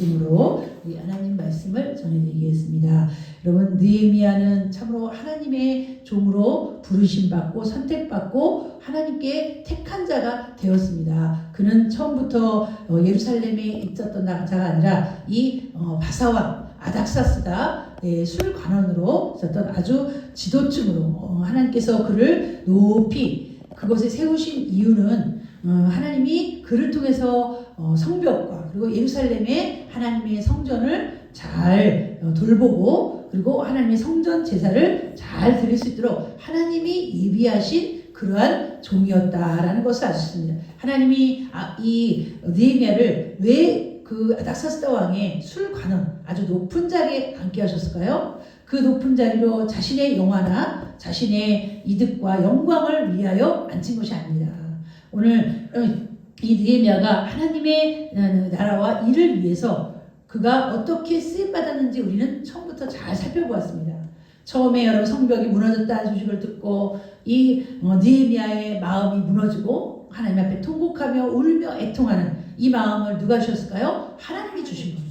말씀으로 우리 하나님 말씀을 전해드리겠습니다. 여러분, 느헤미야는 참으로 하나님의 종으로 부르심받고 선택받고 하나님께 택한 자가 되었습니다. 그는 처음부터 예루살렘에 있었던 자가 아니라 이 바사왕 아닥사스다 술 관원으로 있었던 아주 지도층으로 하나님께서 그를 높이 그것에 세우신 이유는 하나님이 그를 통해서 성벽과 그리고 예루살렘의 하나님의 성전을 잘 돌보고 그리고 하나님의 성전 제사를 잘 드릴 수 있도록 하나님이 예비하신 그러한 종이었다라는 것을 알 수 있습니다. 하나님이 이 느헤미야를 왜 그 아닥사스다 왕의 술 관원 아주 높은 자리에 앉게 하셨을까요? 그 높은 자리로 자신의 영화나 자신의 이득과 영광을 위하여 앉힌 것이 아닙니다. 오늘 이 느헤미야가 하나님의 나라와 일을 위해서 그가 어떻게 쓰임받았는지 우리는 처음부터 잘 살펴보았습니다. 처음에 여러분 성벽이 무너졌다는 소식을 듣고 이 느헤미야의 마음이 무너지고 하나님 앞에 통곡하며 울며 애통하는 이 마음을 누가 주셨을까요? 하나님이 주신 거예요.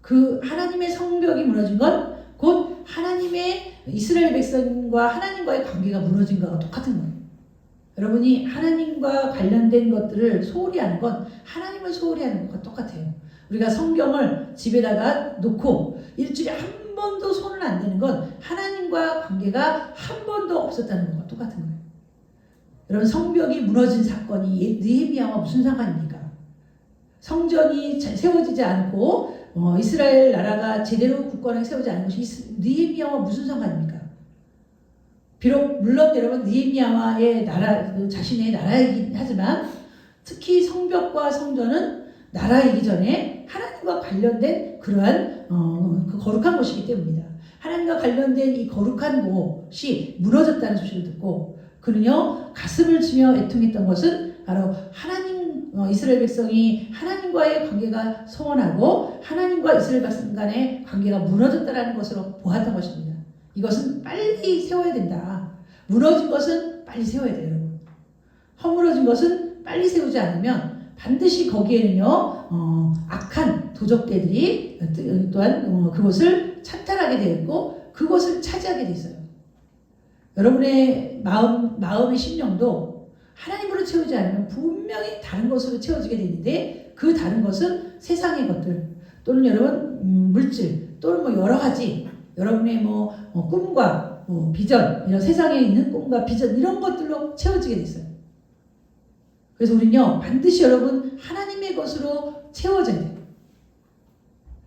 그 하나님의 성벽이 무너진 건 곧 하나님의 이스라엘 백성과 하나님과의 관계가 무너진 것과 똑같은 거예요. 여러분이 하나님과 관련된 것들을 소홀히 하는 건 하나님을 소홀히 하는 것과 똑같아요. 우리가 성경을 집에다가 놓고 일주일에 한 번도 손을 안 대는 건 하나님과 관계가 한 번도 없었다는 것과 똑같은 거예요. 여러분, 성벽이 무너진 사건이 느헤미야와 무슨 상관입니까? 성전이 세워지지 않고 이스라엘 나라가 제대로 국권을 세우지 않은 것이 느헤미야와 무슨 상관입니까? 비록 물론 여러분 느헤미야와의 나라 자신의 나라이긴 하지만 특히 성벽과 성전은 나라이기 전에 하나님과 관련된 그러한 그 거룩한 것이기 때문입니다. 하나님과 관련된 이 거룩한 곳이 무너졌다는 소식을 듣고 그는요 가슴을 치며 애통했던 것은 바로 하나님 이스라엘 백성이 하나님과의 관계가 소원하고 하나님과 이스라엘 백성 간의 관계가 무너졌다는 것으로 보았던 것입니다. 이것은 빨리 세워야 된다. 무너진 것은 빨리 세워야 돼요, 여러분. 허물어진 것은 빨리 세우지 않으면 반드시 거기에는요 악한 도적대들이 또한 그것을 찬탈하게 되어 있고 그것을 차지하게 돼 있어요. 여러분의 마음의 심령도 하나님으로 채우지 않으면 분명히 다른 것으로 채워지게 되는데 그 다른 것은 세상의 것들 또는 여러분 물질 또는 뭐 여러 가지 여러분의 꿈과 비전 이런 세상에 있는 꿈과 비전 이런 것들로 채워지게 돼 있어요. 그래서 우리는요 반드시 여러분 하나님의 것으로 채워져야 돼요.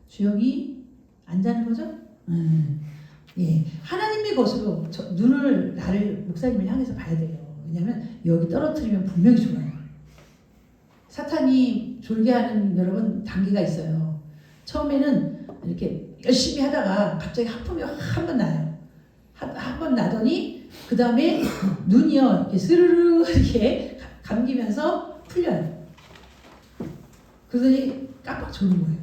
주영이 안 자는 거죠? 예, 하나님의 것으로 나를 목사님을 향해서 봐야 돼요. 왜냐하면 여기 떨어뜨리면 분명히 졸아요. 사탄이 졸게 하는 여러분 단계가 있어요. 처음에는 이렇게 열심히 하다가 갑자기 하품이 한 번 나요. 한 번 나더니 그 다음에 눈이요 이렇게 스르르 이렇게 감기면서 풀려요. 그러더니 깜빡 졸는 거예요.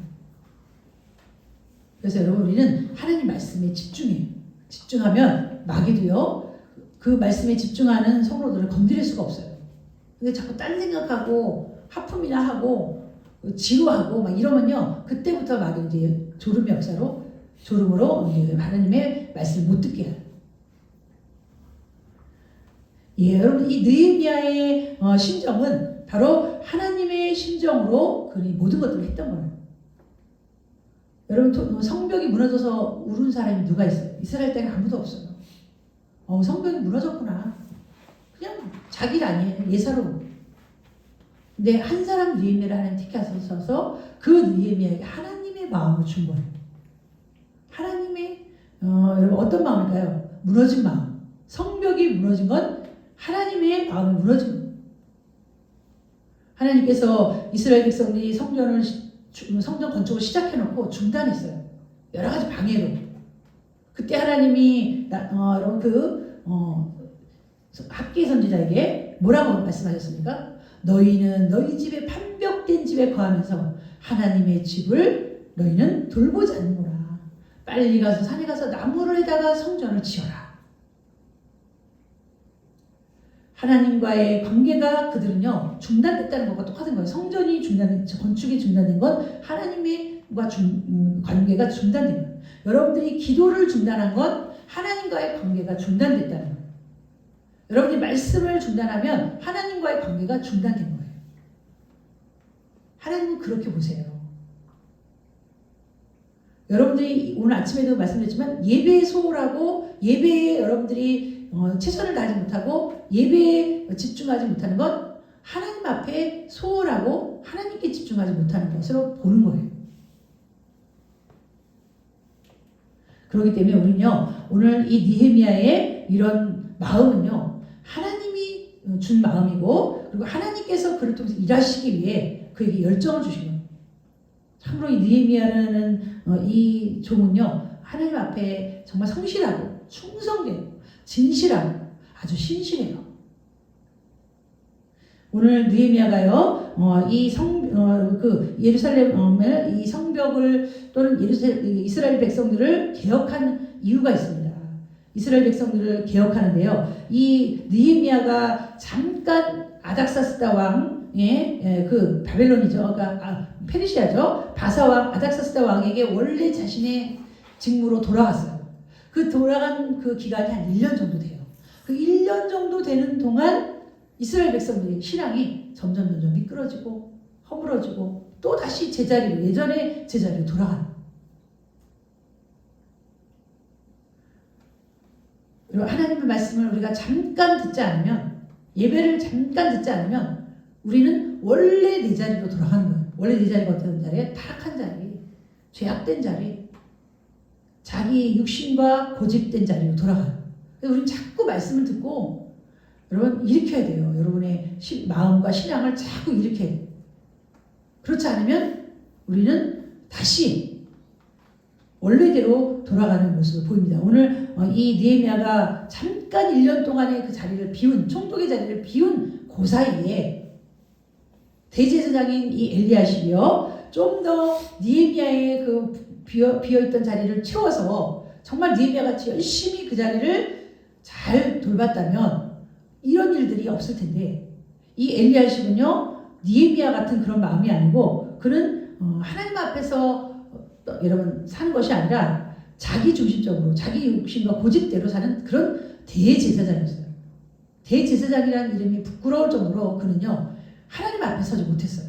그래서 여러분 우리는 하나님 말씀에 집중해요. 집중하면 마귀도요 그 말씀에 집중하는 성도들을 건드릴 수가 없어요. 근데 자꾸 딴 생각하고 하품이나 하고 지루하고 막 이러면요 그때부터 막 이제 졸음의 역사로 졸음으로 이제 하나님의 말씀을 못 듣게 해요. 예, 여러분 이 느헤미야의 심정은 바로 하나님의 심정으로 그 모든 것들을 했던 거예요. 여러분 성벽이 무너져서 울은 사람이 누가 있어요? 이스라엘 때는 아무도 없어요. 성벽이 무너졌구나. 그냥 자기 일 아니에요. 예사로움. 근데 한 사람 느헤미야를 하나님 택하셔서 그 느헤미야에게 하나님의 마음을 준 거예요. 하나님의 여러분 어떤 마음일까요? 무너진 마음. 성벽이 무너진 건 하나님의 마음이 무너진 거예요. 하나님께서 이스라엘 백성들이 성전 건축을 시작해놓고 중단했어요. 여러 가지 방해로. 그때 하나님이 여러분 학기 선지자에게 뭐라고 말씀하셨습니까? 너희는 너희 집에 판벽된 집에 거하면서 하나님의 집을 너희는 돌보지 않는구나. 빨리 가서 산에 가서 나무를 해다가 성전을 지어라. 하나님과의 관계가 그들은요 중단됐다는 것과 똑같은 거예요. 성전이 중단된, 건축이 중단된 건 하나님과 관계가 중단된 거예요. 여러분들이 기도를 중단한 건 하나님과의 관계가 중단됐다는 거예요. 여러분이 말씀을 중단하면 하나님과의 관계가 중단된 거예요. 하나님은 그렇게 보세요. 여러분들이 오늘 아침에도 말씀드렸지만 예배에 소홀하고 예배에 여러분들이 최선을 다하지 못하고 예배에 집중하지 못하는 건 하나님 앞에 소홀하고 하나님께 집중하지 못하는 것으로 보는 거예요. 그렇기 때문에 우리는요 오늘 이 느헤미야의 이런 마음은요 하나님이 준 마음이고 그리고 하나님께서 그를 통해서 일하시기 위해 그에게 열정을 주신 거예요. 참으로 이 느헤미야라는 이 종은요 하나님 앞에 정말 성실하고 충성되고 진실하고 아주 신실해요. 오늘 느헤미야가요 예루살렘의 이 성벽을 또는 이스라엘 백성들을 개혁한 이유가 있습니다. 이스라엘 백성들을 개혁하는데요. 이 느헤미야가 잠깐 아닥사스다 왕의 그 바벨론이죠. 그러니까 페르시아죠. 바사왕 아닥사스다 왕에게 원래 자신의 직무로 돌아갔어요. 그 돌아간 그 기간이 한 1년 정도 돼요. 그 1년 정도 되는 동안 이스라엘 백성들의 신앙이 점점 미끄러지고 허물어지고 또 다시 제자리로 예전의 제자리로 돌아가는 거예요. 그리고 하나님의 말씀을 우리가 잠깐 듣지 않으면 예배를 잠깐 듣지 않으면 우리는 원래 내 자리로 돌아가는 거예요. 원래 내 자리가 어떤 자리에 타락한 자리, 죄악된 자리, 자기 육신과 고집된 자리로 돌아가요. 그래서 우리는 자꾸 말씀을 듣고 여러분 일으켜야 돼요. 여러분의 마음과 신앙을 자꾸 일으켜야 돼요. 그렇지 않으면 우리는 다시 원래대로 돌아가는 모습을 보입니다. 오늘 이 느헤미야가 잠깐 1년 동안의 그 자리를 비운 총독의 자리를 비운 그 사이에 대제사장인 이 엘리야십이요 좀 더 느헤미야의 그 비어있던 자리를 채워서 정말 느헤미야 같이 열심히 그 자리를 잘 돌봤다면 이런 일들이 없을 텐데 이 엘리야십은요 느헤미야 같은 그런 마음이 아니고 그는 하나님 앞에서 여러분 사는 것이 아니라 자기 중심적으로 자기 욕심과 고집대로 사는 그런 대제사장이었어요. 대제사장이라는 이름이 부끄러울 정도로 그는요 하나님 앞에 서지 못했어요.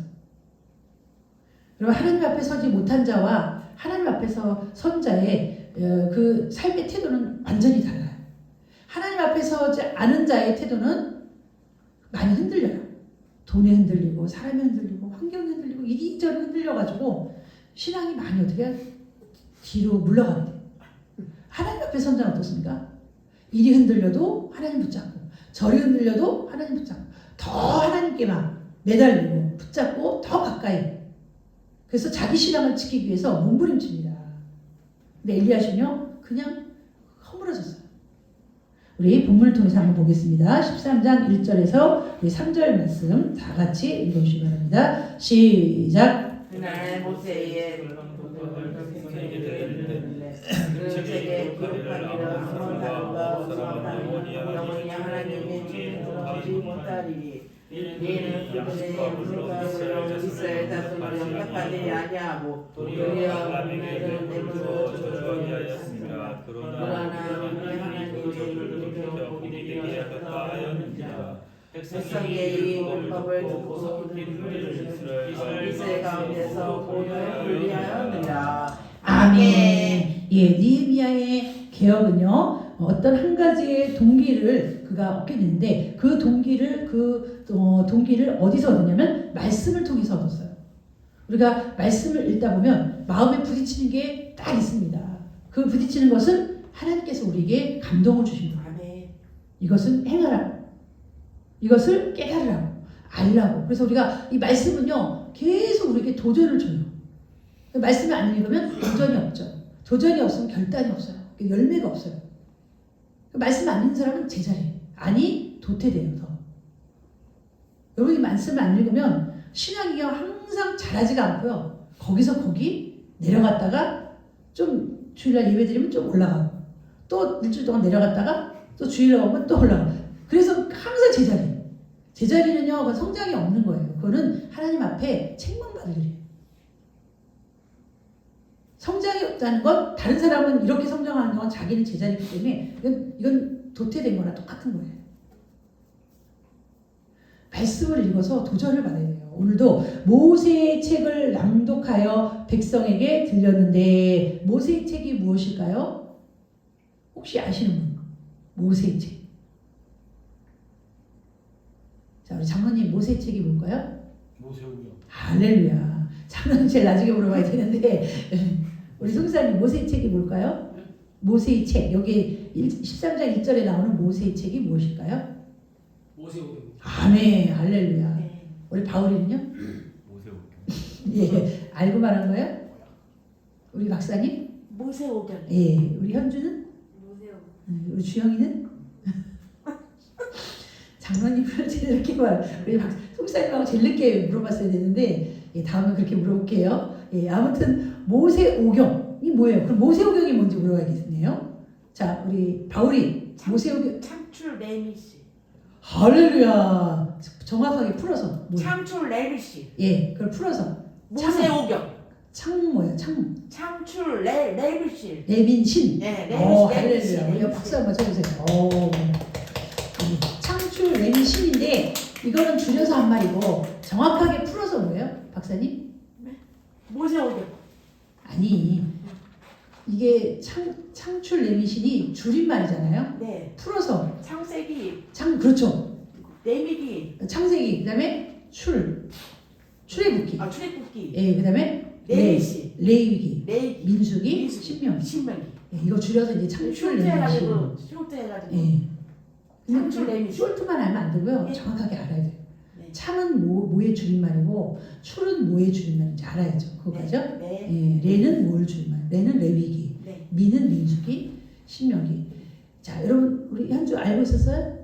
그리고 하나님 앞에 서지 못한 자와 하나님 앞에서 선 자의 그 삶의 태도는 완전히 달라요. 하나님 앞에 서지 않은 자의 태도는 많이 흔들려요. 돈에 흔들리고 사람에 흔들리고 환경에 흔들리고 이리저리 흔들려가지고 신앙이 많이 어떻게 뒤로 물러가게 돼요. 하나님 앞에 선 자는 어떻습니까? 이리 흔들려도 하나님 붙잡고 저리 흔들려도 하나님 붙잡고 더 하나님께만 매달리고 붙잡고 더 가까이 그래서 자기 신앙을 지키기 위해서 몸부림칩니다. 근데 엘리야십은요 그냥 허물어졌어요. 우리 본문을 통해서 한번 보겠습니다. 13장 1절에서 3절 말씀 다 같이 읽어주시기 바랍니다. 시작. 그날 모세의 그에게 기록하기를 아무 다른가 수업하는 영원히 하나님의 주님을 얻지 못하리니 이는 그들의 물가로 이스라엘 다스리려 협박하지 아니하고 도리어 그들은 내버려 저주하였습니다. 그러나 우리 하나님의 이름을 보기를 하였느니라. 백성의 이 율법을 듣고 이스라엘 가운데서 모두 분리하였느니라. 아멘. 예, 느헤미야의 개혁은요 어떤 한 가지의 동기를 그가 얻게 되는데 그 동기를 동기를 어디서 얻었냐면 말씀을 통해서 얻었어요. 우리가 말씀을 읽다 보면 마음에 부딪히는 게 딱 있습니다. 그 부딪히는 것은 하나님께서 우리에게 감동을 주십니다. 아멘. 이것은 행하라고. 이것을 깨달으라고. 알라고. 그래서 우리가 이 말씀은요 계속 우리에게 도전을 줘요. 말씀을 안 읽으면 도전이 없죠. 도전이 없으면 결단이 없어요. 열매가 없어요. 말씀 안 읽는 사람은 제자리예요. 아니 도태돼요. 더. 여러분이 말씀을 안 읽으면 신앙이 항상 자라지가 않고요. 거기서 거기 내려갔다가 좀 주일날 예배드리면 좀 올라가고 또 일주일 동안 내려갔다가 또 주일날 오면 또 올라가고 그래서 항상 제자리예요. 제자리는요, 그건 성장이 없는 거예요. 그거는 하나님 앞에 책망받을 일이에요. 성장이 없다는 건 다른 사람은 이렇게 성장하는 건 자기는 제자리이기 때문에 이건 도태된 거나 똑같은 거예요. 말씀을 읽어서 도전을 받아야 돼요. 오늘도 모세의 책을 낭독하여 백성에게 들렸는데 모세의 책이 무엇일까요? 혹시 아시는 분? 모세의 책. 자, 우리 장로님 모세의 책이 뭘까요? 모세오경. 할렐루야. 장로님 제일 나중에 물어봐야 되는데 우리 송사님 모세의 책이 뭘까요? 모세의 책. 여기 13장 1절에 나오는 모세의 책이 무엇일까요? 모세오경. 아멘. 할렐루야. 네. 우리 바울이는요? 모세오경. 예. 알고 말한 거예요? 우리 박사님? 모세오경. 예. 우리 현주는? 모세오경. 우리 주영이는? 장로님을 제일 늦게 우리 송사님하고 제일 늦게 물어봤어야 되는데 예, 다음에 그렇게 물어볼게요. 예, 아무튼 모세오경이 뭐예요? 그럼 모세오경이 뭔지 물어봐야겠네요. 자, 우리 바울이 모세오경 창출 레미시. 할렐루야. 정확하게 풀어서 창출 레미시. 예, 그걸 풀어서 모세오경. 창 뭐야? 창 창출 레미시. 레민신. 네, 오, 레미시. 할렐루야. 우리가 박수 한번 쳐주세요. 오. 창출 레민신인데 이거는 줄여서 한 말이고 정확하게 풀어서 뭐예요, 박사님? 모세오경. 아니, 이게 창출 레민신이 줄임말이잖아요. 네. 풀어서 창세기. 그렇죠. 레미기. 창세기 그다음에 출애굽기. 아, 출애굽기. 예, 그다음에 레위시. 레위기, 레이기. 민수기, 신명기. 신명기. 예, 이거 줄여서 이제 창출 레민신. 쇼트 해가지고. 예. 창출 레민신. 숄트만 알면 안 되고요. 예. 정확하게 알아야 돼요. 네. 창은 뭐의 줄임말이고 출은 뭐의 줄임말인지 알아야죠. 그거죠? 네. 예, 레는 뭘 줄임말? 레는 레위기, 네. 미는 민수기, 신명기. 자, 여러분 우리 현주 알고 있었어요?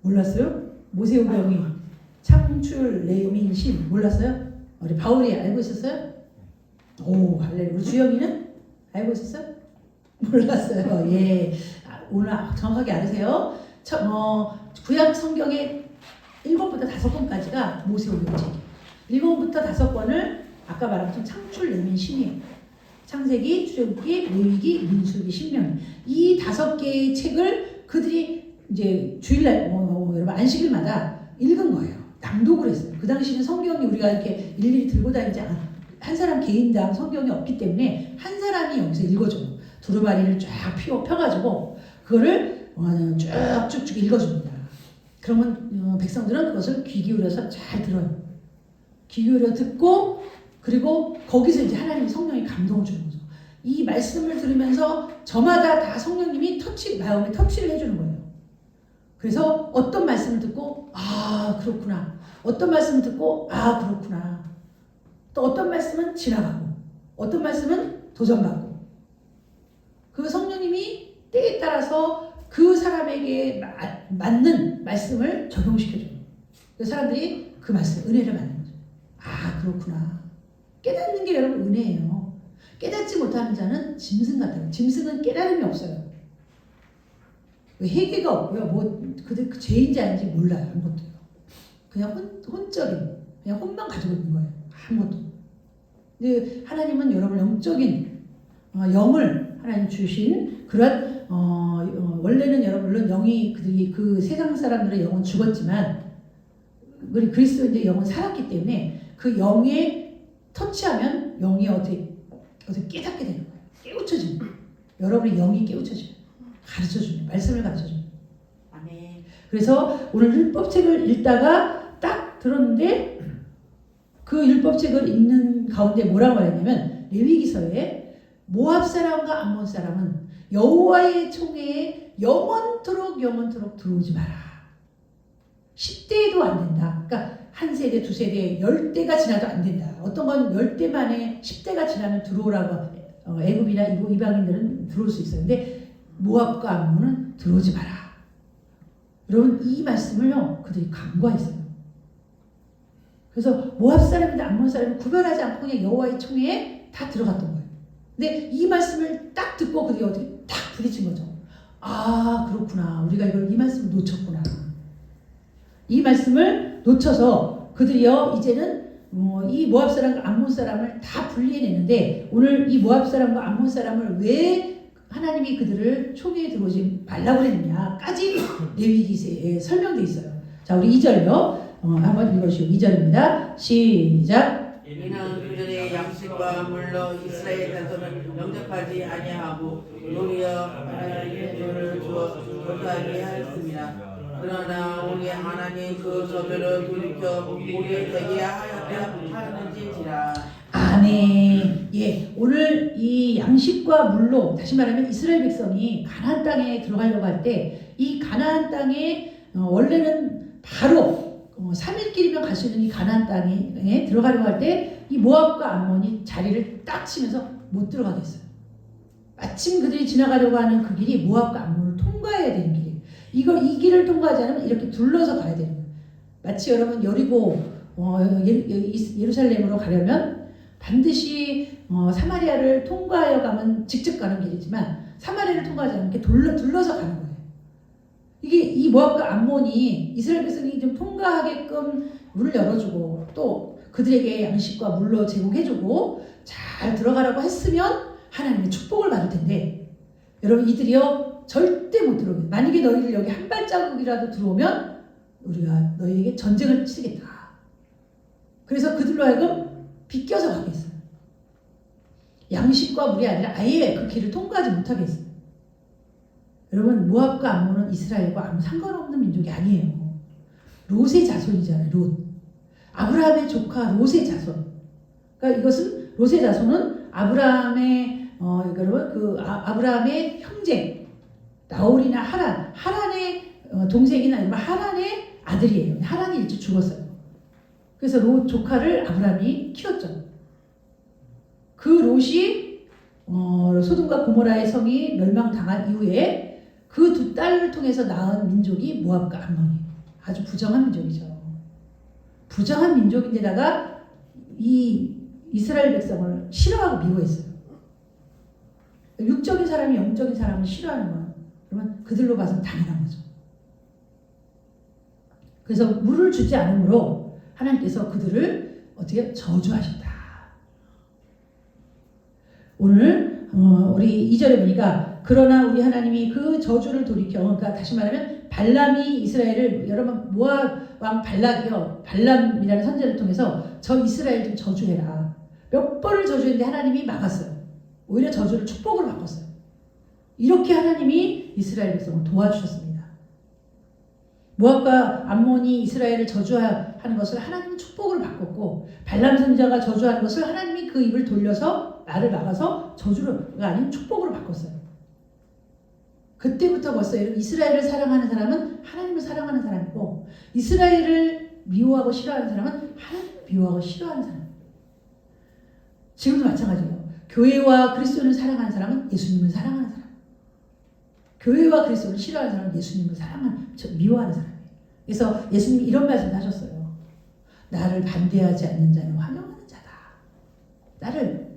몰랐어요? 모세오경이 창출 레민신 몰랐어요? 우리 바울이 알고 있었어요? 오, 할렐루야. 우리 주영이는 알고 있었어요? 몰랐어요. 예, 오늘 정확하게 알으세요. 구약 성경의 1권부터 5권까지가 모세오경 책이에요. 1권부터 5권을 아까 말한 것처럼 창출 레민신이에요. 창세기, 출애굽기, 레위기, 민수기, 신명기. 이 5개의 책을 그들이 이제 주일날 여러분 안식일마다 읽은 거예요. 낭독을 했어요. 그 당시는 성경이 우리가 이렇게 일일이 들고 다니지 한 사람 개인당 성경이 없기 때문에 한 사람이 여기서 읽어줘요. 두루마리를 쫙 펴가지고 그거를 쭉쭉쭉 읽어줍니다. 그러면 백성들은 그것을 귀 기울여서 잘 들어요. 귀 기울여 듣고 그리고 거기서 이제 하나님의 성령이 감동을 주는 거죠. 이 말씀을 들으면서 저마다 다 성령님이 마음에 터치를 해주는 거예요. 그래서 어떤 말씀을 듣고 아 그렇구나. 어떤 말씀을 듣고 아 그렇구나. 또 어떤 말씀은 지나가고 어떤 말씀은 도전받고 그 성령님이 때에 따라서 그 사람에게 맞는 말씀을 적용시켜줘요. 그 사람들이 그 말씀, 은혜를 받는 거죠. 아 그렇구나. 깨닫는 게 여러분 은혜예요. 깨닫지 못하는 자는 짐승 같아요. 짐승은 깨달음이 없어요. 회개가 없고요. 그들 죄인지 아닌지 몰라요. 아무것도요. 그냥 혼적인, 그냥 혼만 가지고 있는 거예요. 아무것도. 근데 하나님은 여러분 영적인 영을 하나님 주신 그런 원래는 여러분 물론 영이 그들이 그 세상 사람들의 영은 죽었지만 우리 그리스도인의 영은 살았기 때문에 그 영에 터치하면 영이 어떻게 깨닫게 되는 거예요. 깨우쳐지는 거예요. 여러분의 영이 깨우쳐져요. 가르쳐주는 말씀을 가르쳐주는 거예요. 아멘. 그래서 오늘 율법책을 읽다가 딱 들었는데 그 율법책을 읽는 가운데 뭐라고 말했냐면 레위기서에 모압 사람과 암몬 사람은 여호와의 총회에 영원토록 들어오지 마라. 10대에도 안 된다. 그러니까 한 세대, 두 세대, 10대가 지나도 안 된다. 어떤 건 10대 만에 10대가 지나면 들어오라고 애굽이나 이방인들은 들어올 수 있어요. 근데 모압과 암몬은 들어오지 마라. 여러분 이 말씀을요 그들이 간과했어요. 그래서 모압 사람이나 암몬 사람을 구별하지 않고 그냥 여호와의 총회에 다 들어갔던 거예요. 근데 이 말씀을 딱 듣고 그들이 어떻게 딱 부딪힌 거죠. 아 그렇구나. 우리가 이 말씀을 놓쳤구나. 이 말씀을 놓쳐서 그들이요 이제는 이 모압 사람과 암몬 사람을 다 분리해냈는데 오늘 이 모압 사람과 암몬 사람을 왜 하나님이 그들을 총회에 들어오지 말라고 그랬느냐까지 레위기서에 설명되어 있어요. 자, 우리 2절요. 한번 읽어주시고 2절입니다. 시작. 이는 그들의 양식과 물로 이스라엘 자손을 영접하지 아니하고 도리어 하나님의 돈을 주어 못하게 하였습니다. 그러나 우리 하나님 그 저주를 돌이켜 우리에 되게 하였는지라. 아멘. 예, 오늘 이 양식과 물로 다시 말하면 이스라엘 백성이 가나안 땅에 들어가려고 할 때 이 가나안 땅에 원래는 바로 3일길이면 갈 수 있는 이 가나안 땅에 들어가려고 할 때 이 모압과 암몬이 자리를 딱 치면서 못 들어가게 했어요. 마침 그들이 지나가려고 하는 그 길이 모압과 암몬을 통과해야 되는 길이에요. 이 길을 통과하지 않으면 이렇게 둘러서 가야 되는 거예요. 마치 여러분 여리고 예루살렘으로 가려면 반드시 사마리아를 통과하여 가면 직접 가는 길이지만 사마리아를 통과하지 않으면 이렇게 둘러서 가는 거예요. 이게 이 모압과 암몬이 이스라엘 백성이 좀 통과하게끔 문을 열어주고 또 그들에게 양식과 물로 제공해주고 잘 들어가라고 했으면 하나님의 축복을 받을 텐데 여러분 이들이요 절대 못 들어오게. 만약에 너희들 여기 한 발자국이라도 들어오면 우리가 너희에게 전쟁을 치르겠다. 그래서 그들로 하여금 비껴서 가게 했어요. 양식과 물이 아니라 아예 그 길을 통과하지 못하게 했어요. 여러분 모압과 암몬은 이스라엘과 아무 상관없는 민족이 아니에요. 롯의 자손이잖아요. 롯. 아브라함의 조카 롯의 자손. 그러니까 이것은 롯의 자손은 아브라함의 아브라함의 형제 나홀이나 하란의 동생이나 아니면 하란의 아들이에요. 하란이 일찍 죽었어요. 그래서 롯 조카를 아브라함이 키웠죠. 그 롯이 소돔과 고모라의 성이 멸망당한 이후에 그 두 딸을 통해서 낳은 민족이 모압과 암몬이에요. 아주 부정한 민족이죠. 부정한 민족인데다가 이 이스라엘 백성을 싫어하고 미워했어요. 육적인 사람이 영적인 사람을 싫어하는 건 그러면 그들로 봐서는 당연한 거죠. 그래서 물을 주지 않으므로 하나님께서 그들을 어떻게 저주하셨다. 오늘 우리 2절에 보니까 그러나 우리 하나님이 그 저주를 돌이켜 그러니까 다시 말하면 발람이 이스라엘을 여러분 모압 왕 발락이요 발람이라는 선지자를 통해서 저 이스라엘 좀 저주해라. 몇 번을 저주했는데 하나님이 막았어요. 오히려 저주를 축복으로 바꿨어요. 이렇게 하나님이 이스라엘 백성을 도와주셨습니다. 모압과 암몬이 이스라엘을 저주하는 것을 하나님은 축복으로 바꿨고 발람 선지자가 저주하는 것을 하나님이 그 입을 돌려서 나를 막아서 저주가 아닌 축복으로 바꿨어요. 그때부터 벌써 이스라엘을 사랑하는 사람은 하나님을 사랑하는 사람이고 이스라엘을 미워하고 싫어하는 사람은 하나님을 미워하고 싫어하는 사람. 지금도 마찬가지예요. 교회와 그리스도를 사랑하는 사람은 예수님을 사랑하는 사람. 교회와 그리스도를 싫어하는 사람은 예수님을 미워하는 사람이에요. 그래서 예수님이 이런 말씀을 하셨어요. 나를 반대하지 않는 자는 환영하는 자다. 나를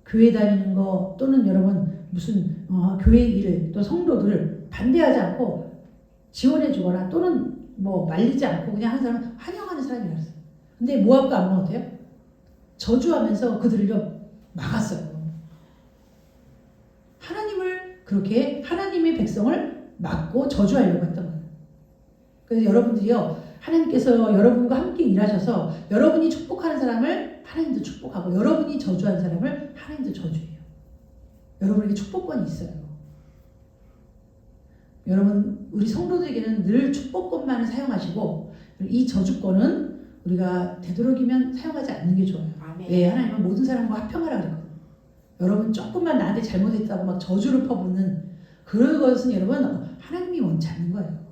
교회 다니는 거 또는 여러분 무슨 교회 일을 또 성도들을 반대하지 않고 지원해 주거나 또는 뭐 말리지 않고 그냥 하는 사람은 환영하는 사람이라고 했어요. 근데 모압과 암몬 어때요? 저주하면서 그들을 좀 막았어요. 하나님을 그렇게 하나님의 백성을 막고 저주하려고 했던 거예요. 그래서 여러분들이요 하나님께서 여러분과 함께 일하셔서 여러분이 축복하는 사람을 하나님도 축복하고 여러분이 저주하는 사람을 하나님도 저주해요. 여러분에게 축복권이 있어요. 여러분 우리 성도들에게는 늘 축복권만을 사용하시고 이 저주권은 우리가 되도록이면 사용하지 않는 게 좋아요. 왜? 하나님은 모든 사람과 화평하라 그랬거든요. 여러분 조금만 나한테 잘못했다고 막 저주를 퍼붓는 그런 것은 여러분 하나님이 원치 않는 거예요.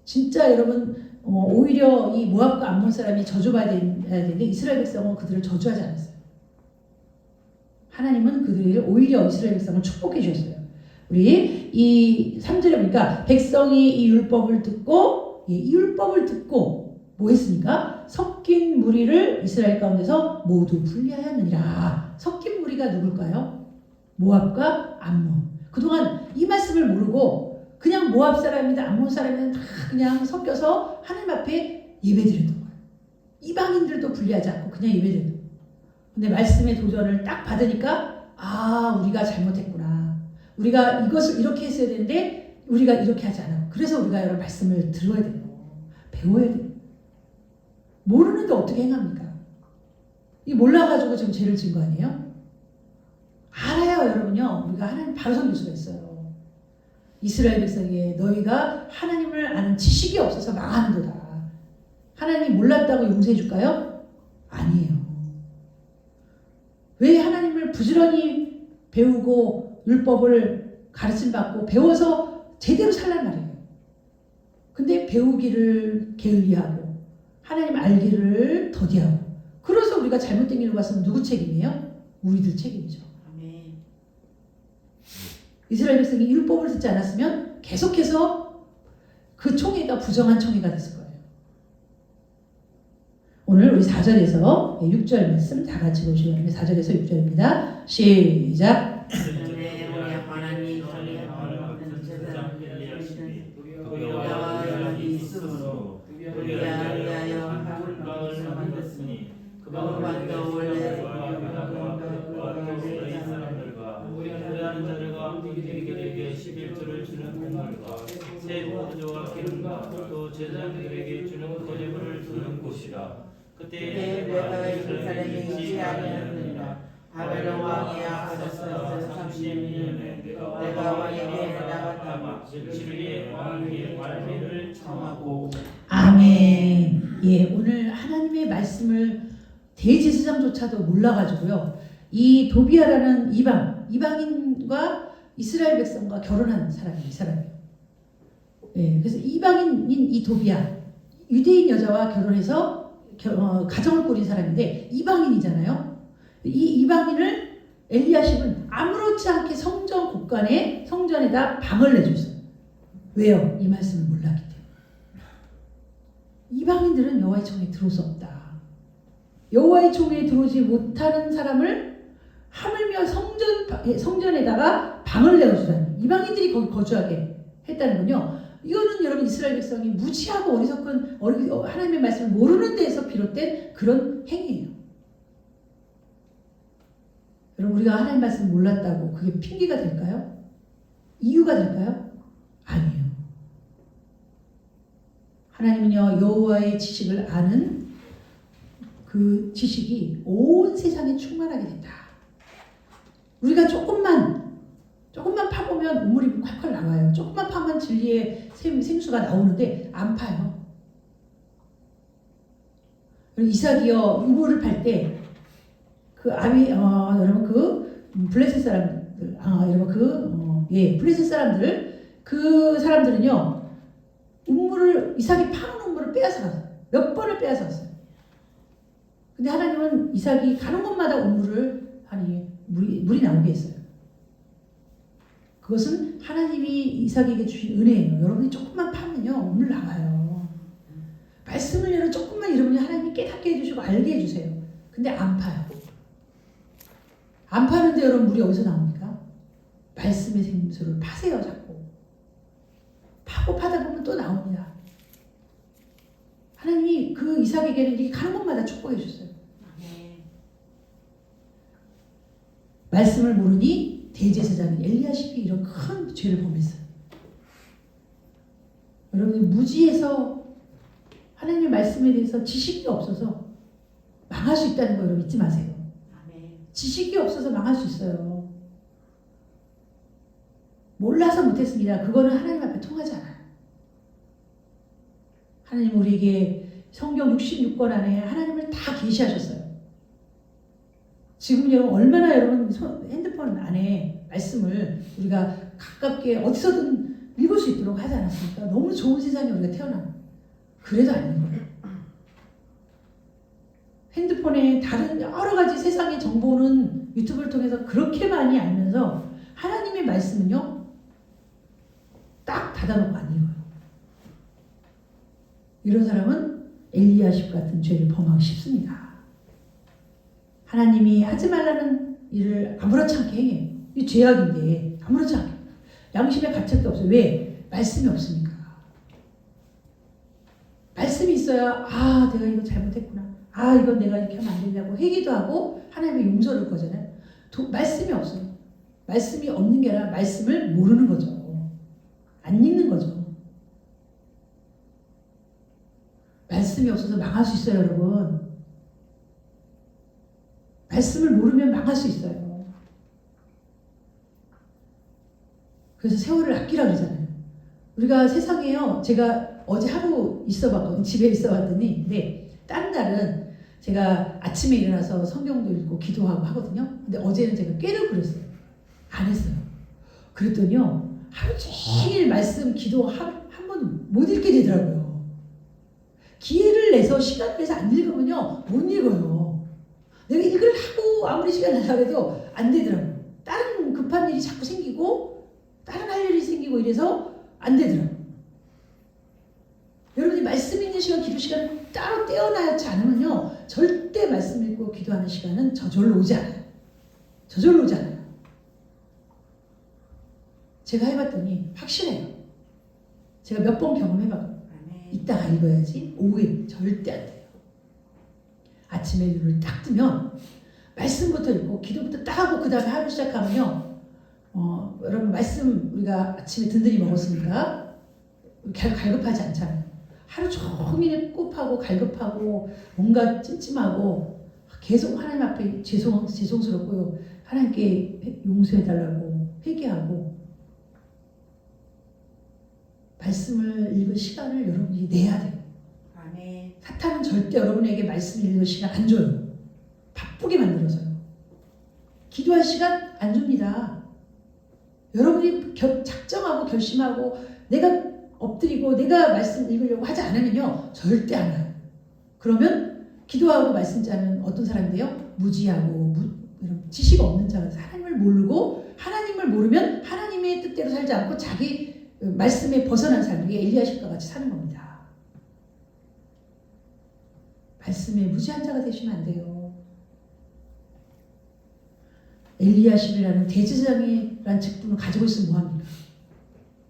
진짜 여러분 오히려 이 모압과 암몬 사람이 저주받아야 되는데 이스라엘 백성은 그들을 저주하지 않았어요. 하나님은 그들을 오히려 이스라엘 백성을 축복해 주셨어요. 우리 이 3절에 보니까 백성이 이 율법을 듣고 이 율법을 듣고 뭐 했습니까? 섞인 무리를 이스라엘 가운데서 모두 분리하였느니라. 섞인 무리가 누굴까요? 모압과 암몬. 그동안 이 말씀을 모르고 그냥 모압 사람이든 암몬 사람이든 다 그냥 섞여서 하나님 앞에 예배드렸던 거예요. 이방인들도 분리하지 않고 그냥 예배드렸던 거예요. 근데 말씀의 도전을 딱 받으니까 아, 우리가 잘못했구나. 우리가 이것을 이렇게 했어야 되는데 우리가 이렇게 하지 않아. 그래서 우리가 여러 말씀을 들어야 돼요. 배워야 돼요. 모르는데 어떻게 행합니까? 이 몰라가지고 지금 죄를 지은 거 아니에요? 알아요, 여러분요. 우리가 하나님 바로 섬길 수가 있어요. 이스라엘 백성에게 너희가 하나님을 아는 지식이 없어서 망하는도다. 하나님이 몰랐다고 용서해 줄까요? 아니에요. 왜 하나님을 부지런히 배우고 율법을 가르침받고 배워서 제대로 살란 말이에요. 근데 배우기를 게을리하고 하나님 알기를 더디하고 그래서 우리가 잘못된 길로 갔으면 누구 책임이에요? 우리들 책임이죠. 아멘. 이스라엘 백성이 율법을 듣지 않았으면 계속해서 그 총회가 부정한 총회가 됐을 거예요. 오늘 우리 4절에서 6절 말씀 다 같이 보시기 바랍니다. 4절에서 6절입니다. 시작. 그런데 우리 하나님 전에 얻는 제사장 엘리야시비 그와 연합이 있으므로 우리가 위하여 한 것을 만들었으니 그 방도 원래 이 사람들과 그러한 자들과 그들에게 11조를 주는 공물과 새 보조와 기름과 또 제사장들에게 주는 거제물을 두는 곳이라. 그때 내가 예루살렘에 있지 아니하느니라. 바벨론 왕이 앞서서 32년에 내가 왕에게 나갔다가 7일에 왕의 말미를 청하고. 아멘. 예, 오늘 하나님의 말씀을 대제사장조차도 몰라가지고요. 이 도비아라는 이방인과 이스라엘 백성과 결혼한 사람이에요. 이 사람이에요. 예, 그래서 이방인인 이 도비아, 유대인 여자와 결혼해서 가정을 꾸린 사람인데 이방인이잖아요. 이 이방인을 엘리야십은 아무렇지 않게 성전 곳간에 성전에다 방을 내줬어요. 왜요? 이 말씀을 몰랐기 때문에. 이방인들은 여호와의 총회에 들어올 수 없다. 여호와의 총회에 들어오지 못하는 사람을 하물며 성전에다가 방을 내어주다니. 이방인들이 거기 거주하게 했다는 건요. 이거는 여러분 이스라엘 백성이 무지하고 어리석은 하나님의 말씀을 모르는 데에서 비롯된 그런 행위예요. 여러분 우리가 하나님 말씀을 몰랐다고 그게 핑계가 될까요? 이유가 될까요? 아니에요. 하나님은요 여호와의 지식을 아는 그 지식이 온 세상에 충만하게 된다. 우리가 조금만 파보면 우물이 콸콸 나와요. 조금만 파면 진리의 생수가 나오는데 안 파요. 이삭이요 우물을 팔 때 그 여러분 그 블레셋 사람들 여러분 블레셋 사람들 그 사람들은요 이삭이 파는 우물을 빼앗아 갔어요. 몇 번을 빼앗아 갔어요. 근데 하나님은 이삭이 가는 곳마다 우물을 물이 나오게 했어요. 그것은 하나님이 이삭에게 주신 은혜예요. 여러분이 조금만 파면요 우물 나와요. 말씀을 여러분 조금만 여러분이 하나님이 깨닫게 해주시고 알게 해주세요. 근데 안 파요. 안 파는데 여러분 물이 어디서 나옵니까? 말씀의 생수를 파세요. 자꾸 파고 파다 보면 또 나옵니다. 하나님이 그 이삭에게는 이렇게 가는 곳마다 축복해 주셨어요. 말씀을 모르니 대제사장인 엘리야십이 이런 큰 죄를 범했어요. 여러분이 무지해서 하나님의 말씀에 대해서 지식이 없어서 망할 수 있다는 거 여러분 잊지 마세요. 지식이 없어서 망할 수 있어요. 몰라서 못했습니다. 그거는 하나님 앞에 통하지 않아요. 하나님 우리에게 성경 66권 안에 하나님을 다 계시하셨어요. 지금 여러분 얼마나 여러분 핸드폰 안에 말씀을 우리가 가깝게 어디서든 읽을 수 있도록 하지 않았습니까? 너무 좋은 세상에 우리가 태어난 그래도 아닌 거예요. 핸드폰에 다른 여러 가지 세상의 정보는 유튜브를 통해서 그렇게 많이 알면서 하나님의 말씀은요 딱 닫아놓고 안 읽어요. 이런 사람은 엘리야십 같은 죄를 범하기 쉽습니다. 하나님이 하지 말라는 일을 아무렇지 않게 행해요. 이 죄악인데 아무렇지 않게. 양심의 가책도 없어요. 왜? 말씀이 없으니까. 말씀이 있어야 내가 이거 잘못했구나. 이건 내가 이렇게 하면 안 된다고 회개도 하고 하나님의 용서를 거잖아요. 말씀이 없어요. 말씀이 없는 게 아니라 말씀을 모르는 거죠. 안 읽는 거죠. 말씀이 없어서 망할 수 있어요, 여러분. 말씀을 모르면 망할 수 있어요. 그래서 세월을 아끼라 그러잖아요. 우리가 세상에요, 제가 어제 하루 있어봤거든요. 집에 있어봤더니, 근데 다른 날은 제가 아침에 일어나서 성경도 읽고 기도하고 하거든요. 근데 어제는 제가 깨를 그렸어요. 안 했어요. 그랬더니요, 하루 종일 말씀 기도 한 번 못 읽게 되더라고요. 기회를 내서 시간을 내서 안 읽으면요, 못 읽어요. 내가 읽으려고 아무리 시간 내려고 해도 안 되더라고요. 다른 급한 일이 자꾸 생기고 다른 할 일이 생기고 이래서 안 되더라고요. 여러분이 말씀 읽는 시간, 기도 시간을 따로 떼어놔야지 않으면요, 절대 말씀 읽고 기도하는 시간은 저절로 오지 않아요. 저절로 오지 않아요. 제가 해봤더니 확실해요. 제가 몇 번 경험해봤거든요. 이따가 읽어야지. 오후에 절대 안 돼요. 아침에 눈을 딱 뜨면 말씀부터 읽고 기도부터 딱 하고 그 다음에 하루 시작하면요, 여러분 말씀 우리가 아침에 든든히 먹었으니까 갈급하지 않잖아요. 하루 종일 꿉하고 갈급하고 뭔가 찜찜하고 계속 하나님 앞에 죄송스럽고요, 하나님께 용서해달라고 회개하고 말씀을 읽을 시간을 여러분이 내야 돼요. 아멘. 사탄은 절대 여러분에게 말씀을 읽을 시간 안 줘요. 바쁘게 만들어서요. 기도할 시간 안 줍니다. 여러분이 작정하고 결심하고 내가 엎드리고 내가 말씀 읽으려고 하지 않으면요, 절대 안 와요. 그러면 기도하고 말씀 자는 어떤 사람인데요, 무지하고 지식 없는 자는 하나님을 모르고, 하나님을 모르면 하나님의 뜻대로 살지 않고 자기 말씀에 벗어난 삶, 이게 엘리야십과 같이 사는 겁니다. 말씀에 무지한 자가 되시면 안 돼요. 엘리야십이라는 대제사장이라는 직분을 가지고 있으면 뭐합니까?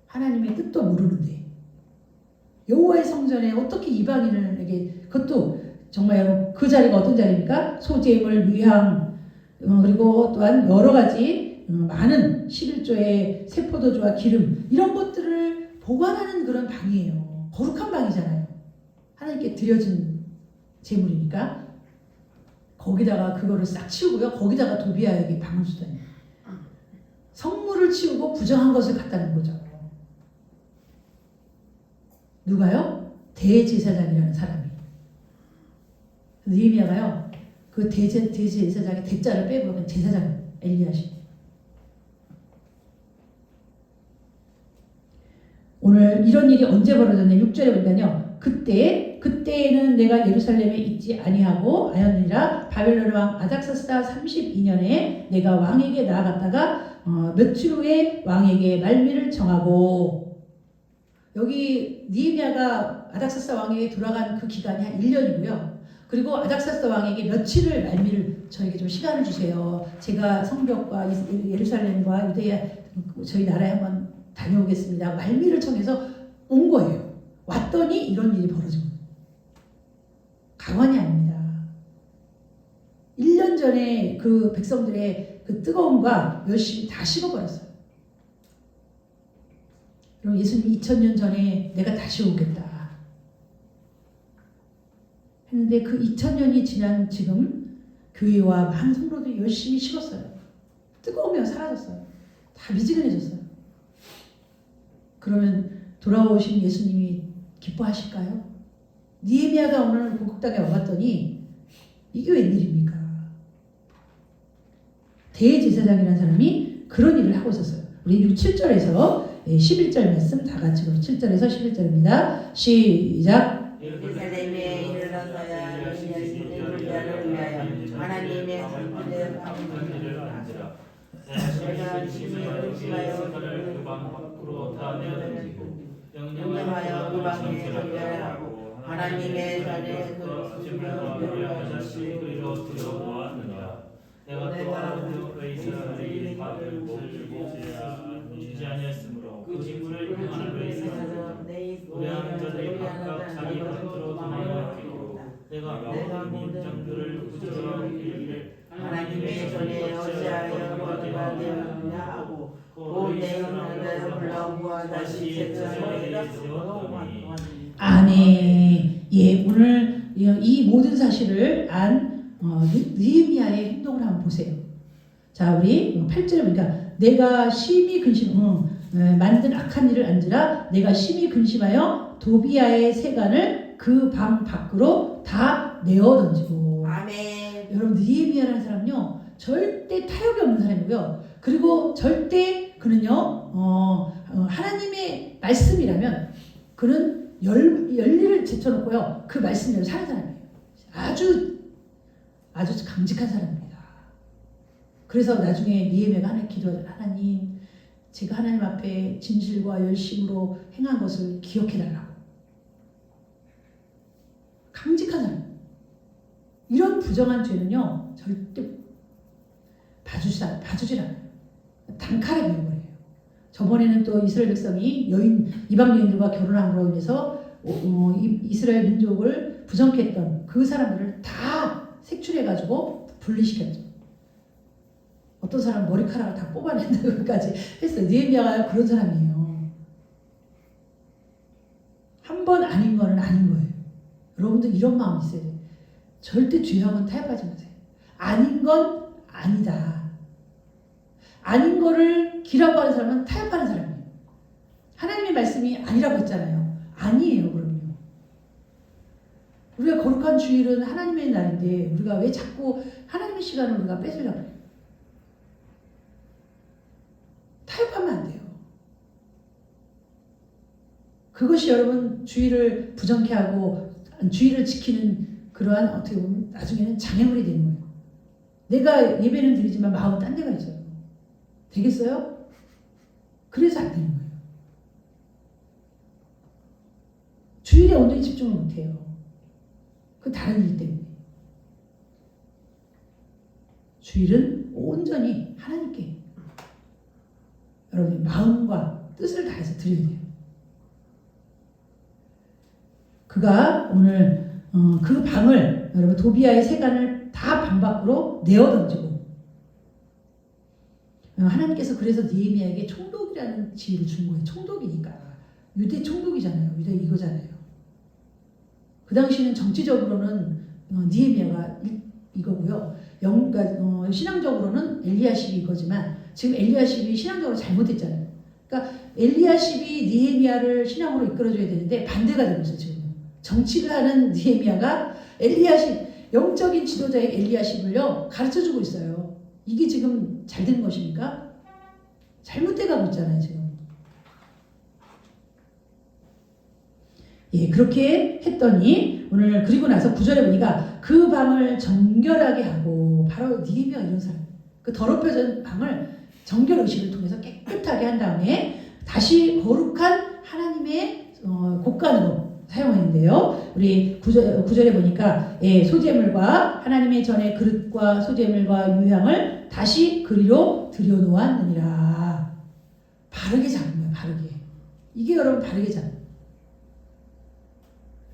하나님의 뜻도 모르는데 여호와의 성전에 어떻게 이방인에게, 그것도 정말 여러분 그 자리가 어떤 자리입니까? 소재물, 위향, 그리고 또한 여러 가지 많은 11조의 세포도주와 기름, 이런 것들을 보관하는 그런 방이에요. 거룩한 방이잖아요. 하나님께 드려진 제물이니까 거기다가 그거를 싹 치우고요, 거기다가 도비아에게 방을 주다니. 성물을 치우고 부정한 것을 갖다는 거죠. 누가요? 대제사장이라는 사람이. 느헤미야가요, 그 대제사장의 대자를 빼고 그냥 제사장 엘리야십. 오늘 이런 일이 언제 벌어졌냐? 6절에 보니까요, 그때에는 내가 예루살렘에 있지 아니하고 아였느니라. 바벨론 왕 아닥사스다 32년에 내가 왕에게 나아갔다가 며칠 후에 왕에게 말미를 정하고. 여기 느헤미야가 아닥사스다 왕에게 돌아간 그 기간이 한 1년이고요. 그리고 아닥사스다 왕에게 며칠을 말미를 저에게 좀 시간을 주세요. 제가 성벽과 예루살렘과 유대야 저희 나라에 한번 다녀오겠습니다. 말미를 청해서 온 거예요. 왔더니 이런 일이 벌어진 거예요. 가관이 아닙니다. 1년 전에 그 백성들의 그 뜨거움과 열심히 다 식어버렸어요. 그럼 예수님이 2000년 전에 내가 다시 오겠다 했는데, 그 2000년이 지난 지금 교회와 많은 성도들이 열심히 식었어요. 뜨거우며 사라졌어요. 다 미지근해졌어요. 그러면 돌아오신 예수님이 기뻐하실까요? 느헤미야가 오늘 고국 땅에 와봤더니 이게 웬일입니까? 대제사장이라는 사람이 그런 일을 하고 있었어요. 우리 6, 7절에서 11절 말씀 다 같이 7절에서 11절입니다. 시작. 예루살렘에 이르러서야 엘리야십의 자를 위하여 하나님의 성전에 방문을 만지라. 내가 심을 위하여 그방 밖으로 다 내어던지고 영영하여 그 방에 성전하고 하나님의 전에 그 지물과 노래하듯이 그리로 들어보았느니라. 내가 또 아론의 이스라엘이 받을 몫을 주지 주지 아니하였으므로 그 직분을 행하는 바 있었으므로 노래하는 자들이 각각 자기 밭으로 도망하였고 내가 모든 장들을 부지런히 일기를 하나님의 전에 어찌하여 거듭하게 하느냐 하고 곧 내가 불러보아 다시 제자리에 세웠더니. 아멘. 예, 오늘 이 모든 사실을 안 느헤미야의 행동을 한번 보세요. 자, 우리 8절에 보니까 내가 심히 만든 악한 일을 안지라 내가 심히 근심하여 도비야의 세간을 그 방 밖으로 다 내어 던지고. 아멘. 여러분, 느헤미야라는 사람은요 절대 타협이 없는 사람이고요. 그리고 절대 그는요 하나님의 말씀이라면 그는 열리를 제쳐놓고요 그 말씀대로 사는 사람이에요. 아주 강직한 사람입니다. 그래서 나중에 느헤미야가 하나님 기도하죠. 하나님, 제가 하나님 앞에 진실과 열심으로 행한 것을 기억해달라고. 강직한 사람. 이런 부정한 죄는요 절대 봐주질 않아요. 단칼에 미워해요. 저번에는 또 이스라엘 백성이 이방 여인들과 결혼함으로 인해서 이스라엘 민족을 부정케 했던 그 사람들을 다 색출해가지고 분리시켰죠. 어떤 사람은 머리카락을 다 뽑아낸다고까지 했어요. 느헤미야가 그런 사람이에요. 한 번 아닌 거는 아닌 거예요. 여러분들 이런 마음 있어야 돼요. 절대 죄악은 타협하지 마세요. 아닌 건 아니다. 아닌 거를 기라고 하는 사람은 타협하는 사람이에요. 하나님의 말씀이 아니라고 했잖아요. 아니에요, 그럼요. 우리가 거룩한 주일은 하나님의 날인데 우리가 왜 자꾸 하나님의 시간을 우리가 뺏으려고 해요? 타협하면 안 돼요. 그것이 여러분 주일을 부정케 하고 주일을 지키는 그러한 어떻게 보면 나중에는 장애물이 되는 거예요. 내가 예배는 드리지만 마음은 딴 데가 있어요. 되겠어요? 그래서 안 되는 거예요. 주일에 온전히 집중을 못해요. 그 다른 일 때문에. 주일은 온전히 하나님께 여러분의 마음과 뜻을 다해서 드려야 돼요. 그가 오늘 그 방을 여러분 도비야의 세간을 다 방 밖으로 내어 던지고 하나님께서 그래서 느헤미야에게 총독이라는 지위를 준 거예요. 총독이니까 유대 총독이잖아요. 유대 이거잖아요. 그 당시는 정치적으로는 느헤미야가 이거고요. 그러니까 신앙적으로는 엘리야십이 이거지만 지금 엘리야십이 신앙적으로 잘못했잖아요. 그러니까 엘리야십이 느헤미야를 신앙으로 이끌어줘야 되는데 반대가 되고 있어요. 지금 정치를 하는 느헤미야가 엘리야십 영적인 지도자의 엘리야십을요 가르쳐주고 있어요. 이게 지금 잘 되는 것입니까? 잘못돼 가고 있잖아요 지금. 예, 그렇게 했더니 오늘 그리고 나서 9절에 보니까 그 방을 정결하게 하고 바로 느헤미야 이런 사람 그 더럽혀진 방을 정결 의식을 통해서 깨끗하게 한 다음에 다시 거룩한 하나님의 곡간으로 사용했는데요. 우리 9절에 보니까 소재물과 하나님의 전에 그릇과 소재물과 유향을 다시 그리로 들여놓았느니라. 바르게 잡은 거예요. 바르게. 이게 여러분 바르게 잡는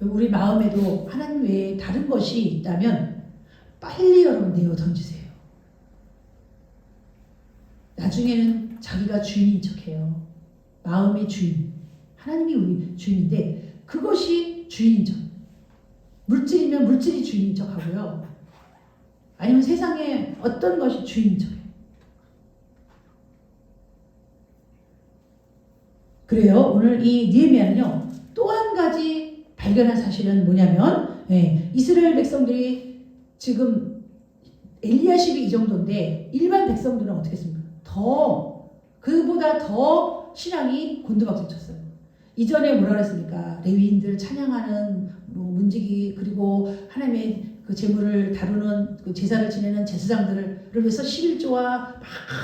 우리 마음에도 하나님 외에 다른 것이 있다면 빨리 여러분 내어 던지세요. 나중에는 자기가 주인인 척해요. 마음의 주인. 하나님이 우리 주인인데 그것이 주인인 척. 물질이면 물질이 주인인 척 하고요. 아니면 세상에 어떤 것이 주인인 척해요. 그래요. 오늘 이 느헤미야는요. 또 한 가지 발견한 사실은 뭐냐면 이스라엘 백성들이 지금 엘리야십이 이 정도인데 일반 백성들은 어떻게 했습니까? 그보다 더 신앙이 곤두박질쳤어요. 이전에 뭐라 그랬습니까? 레위인들 찬양하는 문지기 그리고 하나님의 그 제물을 다루는 그 제사를 지내는 제사장들을 위해서 11조와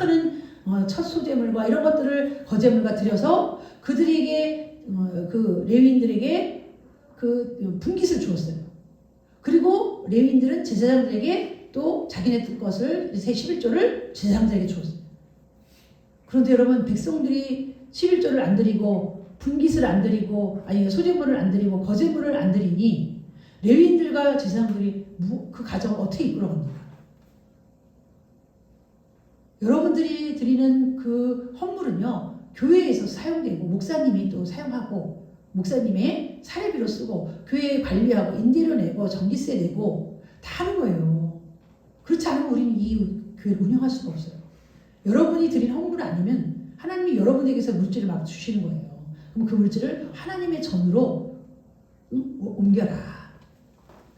많은 첫 소제물과 이런 것들을 거제물과 드려서 그들에게 그 레위인들에게 그 분깃을 주었어요. 그리고 레위인들은 제사장들에게 또 자기네 것을 11조를 제사장들에게 주었어요. 그런데 여러분 백성들이 11조를 안 드리고 분깃을 안 드리고 아니 소제물을 안 드리고 거제물을 안 드리니 레위인들과 제사장들이 그 가정을 어떻게 이끌어갑니까? 여러분들이 드리는 그 헌물은요 교회에서 사용되고 목사님이 또 사용하고 목사님의 사례비로 쓰고 교회 관리하고 임대료 내고 전기세 내고 다 하는 거예요. 그렇지 않으면 우리는 이 교회를 운영할 수가 없어요. 여러분이 드린 헌물 아니면 하나님이 여러분에게서 물질을 막 주시는 거예요. 그럼 그 물질을 하나님의 전으로 옮겨라.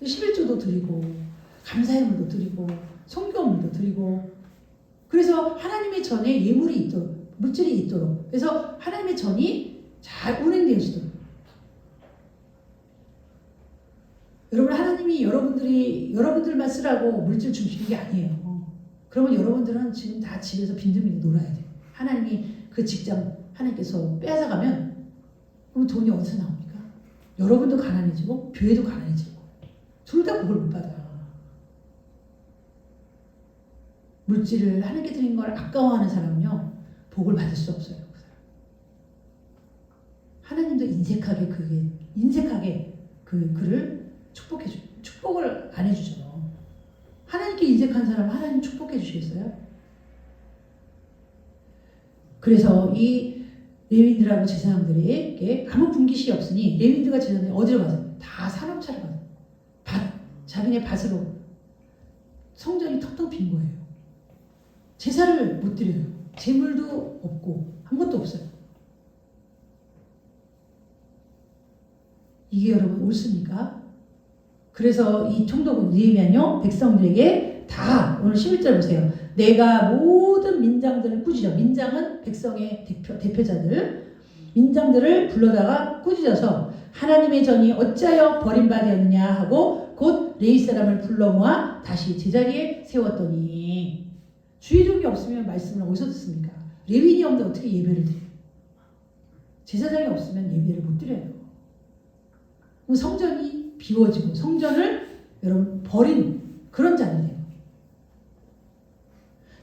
11조도 드리고 감사의물도 드리고 성경물도 드리고 그래서 하나님의 전에 예물이 있도록 물질이 있도록 그래서 하나님의 전이 잘 운행되어지도록 여러분 하나님이 여러분들만 쓰라고 물질 주시는 게 아니에요. 그러면 여러분들은 지금 다 집에서 빈둥빈둥 놀아야 돼요. 하나님이 그 직장 하나님께서 빼앗아가면 그럼 돈이 어디서 나옵니까? 여러분도 가난해지고 교회도 가난해지고 둘 다 복을 못 받아. 물질을 하나님께 드린 걸 아까워하는 사람은요 복을 받을 수 없어요. 그 사람. 하나님도 인색하게 그를 축복을 안 해주죠. 하나님께 인색한 사람 하나님 축복해 주시겠어요? 그래서 이 레위인들하고 제사장들에게 아무 분깃이 없으니 레위인들과 제사장들이 어디로 가서 다 산업차를 가서 자기네 밭으로 성전이 텅텅 빈 거예요. 제사를 못 드려요. 제물도 없고 아무것도 없어요. 이게 여러분 옳습니까? 그래서 이 총독은 느헤미야는요 백성들에게 다 오늘 11절 보세요. 내가 모든 민장들을 꾸짖어. 민장은 백성의 대표자들 민장들을 불러다가 꾸짖어서 하나님의 전이 어찌하여 버림받았느냐 하고 곧 레위 사람을 불러 모아 다시 제자리에 세웠더니 주의종이 없으면 말씀을 어디서 듣습니까? 레위인이 없는데 어떻게 예배를 드려요? 제사장이 없으면 예배를 못 드려요. 성전이 비워지고 성전을 여러분 버린 그런 자리예요.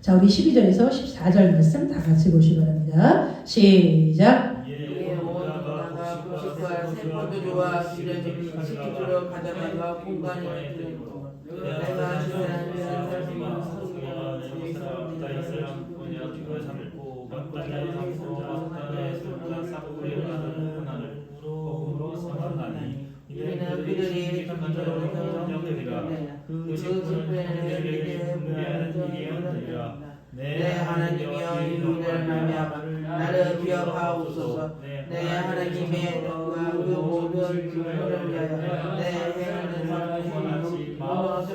자, 우리 12절에서 14절 말씀 다 같이 보시기 바랍니다. 시작. 이에 온 나가 곡식과 새 포도주와 기름을 시키도록 가져다가 공간에 들고 내가 주라는 사람과 성경과 내 사람 그냥 삼고 막걸리에 담고 땅에 손과 사고에 나는 하나를 무로 삼았나니 이는 그들이 간절하게 영되리라 그 직분에는 일이 없느니라 내 하나님이여 이 일을 말미암아 나를 기억하옵소서 내 하나님의 너와 그 모든 기쁨을 위하여 내 행하는 삶을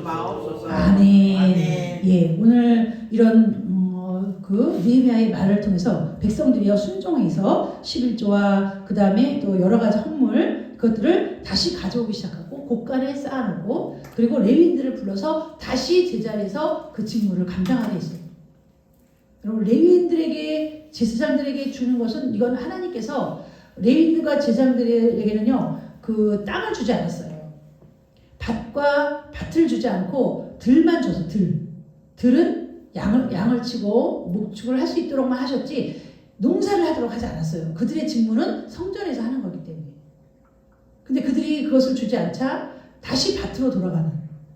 마옵소서. 아멘. 예, 오늘 이런 그 느헤미야의 말을 통해서 백성들이여 순종해서 11조와 그 다음에 또 여러 가지 헌물 그것들을 다시 가져오기 시작하고 곳간에 쌓아놓고 그리고 레위인들을 불러서 다시 제자리에서 그 직무를 감당하게 했어요. 여러분 레위인들에게 제사장들에게 주는 것은 이건 하나님께서 레위인들과 제사장들에게는요 그 땅을 주지 않았어요. 밭을 주지 않고 들만 줘서 들은 양을 치고 목축을 할 수 있도록만 하셨지 농사를 하도록 하지 않았어요. 그들의 직무는 성전에서 하는 거기 때문에. 근데 그들이 그것을 주지 않자 다시 밭으로 돌아가는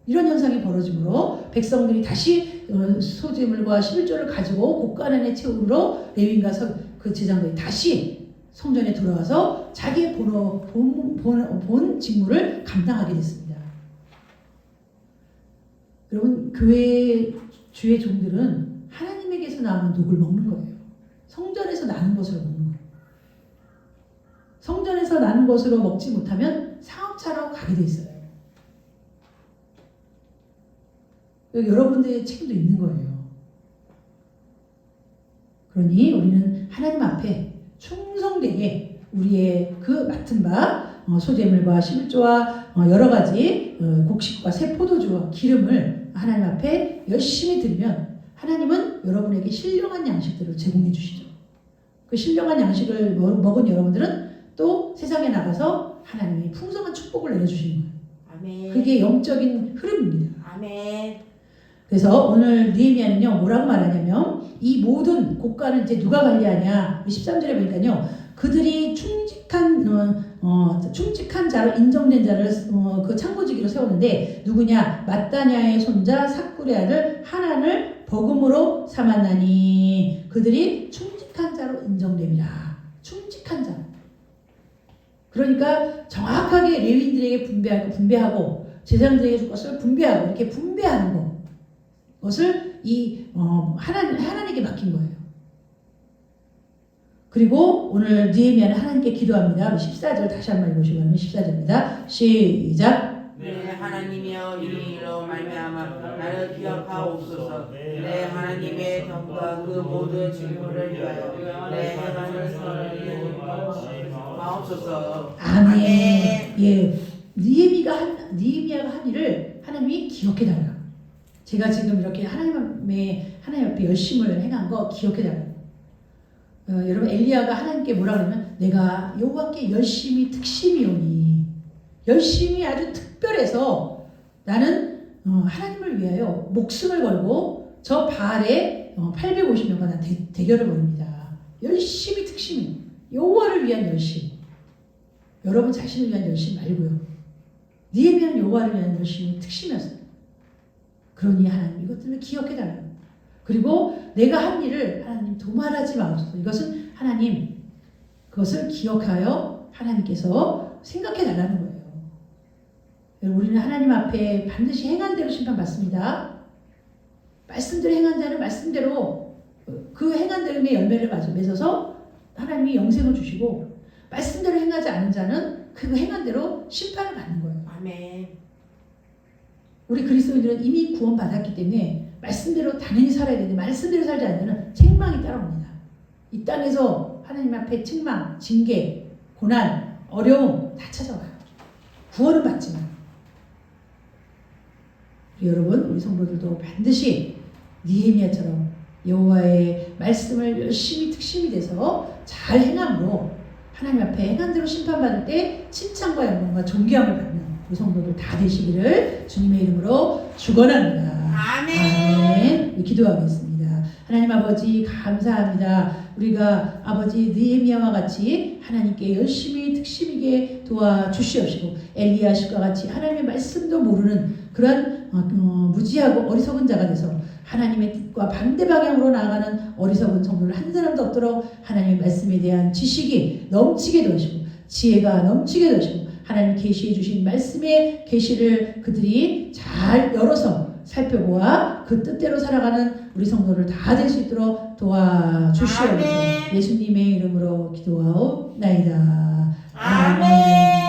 이런 현상이 벌어지므로 백성들이 다시 소재물과 11조를 가지고 곳간 안에 채움으로 레위인과 그 제사장들이 다시 성전에 돌아와서 자기의 본 직무를 감당하게 됐습니다. 여러분 교회 주의 종들은 하나님에게서 나오는 녹을 먹는 거예요. 성전에서 나는 것으로 먹는 거예요. 성전에서 나는 것으로 먹지 못하면 사업차로 가게 돼 있어요. 여러분들의 책임도 있는 거예요. 그러니 우리는 하나님 앞에 충성되게 우리의 그 맡은 바 소재물과 11조와 여러 가지 곡식과 새 포도주와 기름을 하나님 앞에 열심히 드리면 하나님은 여러분에게 신령한 양식들을 제공해 주시죠. 그 신령한 양식을 먹은 여러분들은 또 세상에 나가서 하나님이 풍성한 축복을 내려주시는 거예요. 아멘. 그게 영적인 흐름입니다. 아멘. 그래서 오늘 느헤미야는요 뭐라고 말하냐면 이 모든 국가는 이제 누가 관리하냐? 13절에 보니까요. 그들이 충직한 자로 인정된 자를 그 창고지기로 세우는데 누구냐? 마따냐의 손자 삭구의 아들 하난을 버금으로 삼았나니 그들이 충직한 자로 인정됨이라. 충직한 자. 그러니까 정확하게 레위인들에게 분배하고 제사장들에게 줄 것을 분배하고 이렇게 분배하는 것을 하나님께 맡긴 거예요. 그리고 오늘 느헤미야는 하나님께 기도합니다. 14절 다시 한번 읽으시고 하면 14절입니다. 시작. 내 하나님이여 이 일로 말미암아 나를 기억하옵소서. 내 하나님의 병과 그 모든 질문을 위하여 내 행하는 선을 마옵소서. 아멘. 예, 느헤미야가 한 일을 하나님이 기억해달라. 제가 지금 이렇게 하나님 앞에 열심을 행한 거 기억해달라. 여러분 엘리야가 하나님께 뭐라 그러면 내가 여호와께 열심히 특심이오니 열심히 아주 특별해서 나는 하나님을 위하여 목숨을 걸고 저 바알에 850명과 대결을 벌입니다. 열심히 특심이 여호와를 위한 열심. 여러분 자신을 위한 열심 말고요. 느헤미야는 여호와를 위한 열심이 특심이었어요. 그러니 하나님 이것들을 기억해달라고. 그리고 내가 한 일을 하나님 도말하지 마옵소서. 이것은 하나님 그것을 기억하여 하나님께서 생각해 달라는 거예요. 여러분 우리는 하나님 앞에 반드시 행한 대로 심판받습니다. 말씀대로 행한 자는 말씀대로 그 행한 대로의 열매를 맺어서 하나님이 영생을 주시고 말씀대로 행하지 않은 자는 그 행한 대로 심판을 받는 거예요. 아멘. 우리 그리스도인들은 이미 구원받았기 때문에 말씀대로 당연히 살아야 되는데 말씀대로 살지 않으면 책망이 따라옵니다. 이 땅에서 하나님 앞에 책망, 징계, 고난, 어려움 다 찾아와요. 구원은 받지만 여러분 우리 성도들도 반드시 느헤미야처럼 여호와의 말씀을 열심히 특심이 돼서 잘 행함으로 하나님 앞에 행한 대로 심판받을 때 칭찬과 영광과 존귀함을 받는 우리 성도들 다 되시기를 주님의 이름으로 축원합니다. 아멘. 기도하겠습니다. 하나님 아버지 감사합니다. 우리가 아버지 느헤미야와 같이 하나님께 열심히 특심있게 도와주시옵시고 엘리야십과 같이 하나님의 말씀도 모르는 그러한 무지하고 어리석은 자가 돼서 하나님의 뜻과 반대 방향으로 나아가는 어리석은 성도를 한 사람도 없도록 하나님의 말씀에 대한 지식이 넘치게 도시고 지혜가 넘치게 도시고 하나님 계시해 주신 말씀의 계시를 그들이 잘 열어서 살펴보아 그 뜻대로 살아가는 우리 성도를 다 될 수 있도록 도와주시옵소서. 예수님의 이름으로 기도하옵나이다. 아멘.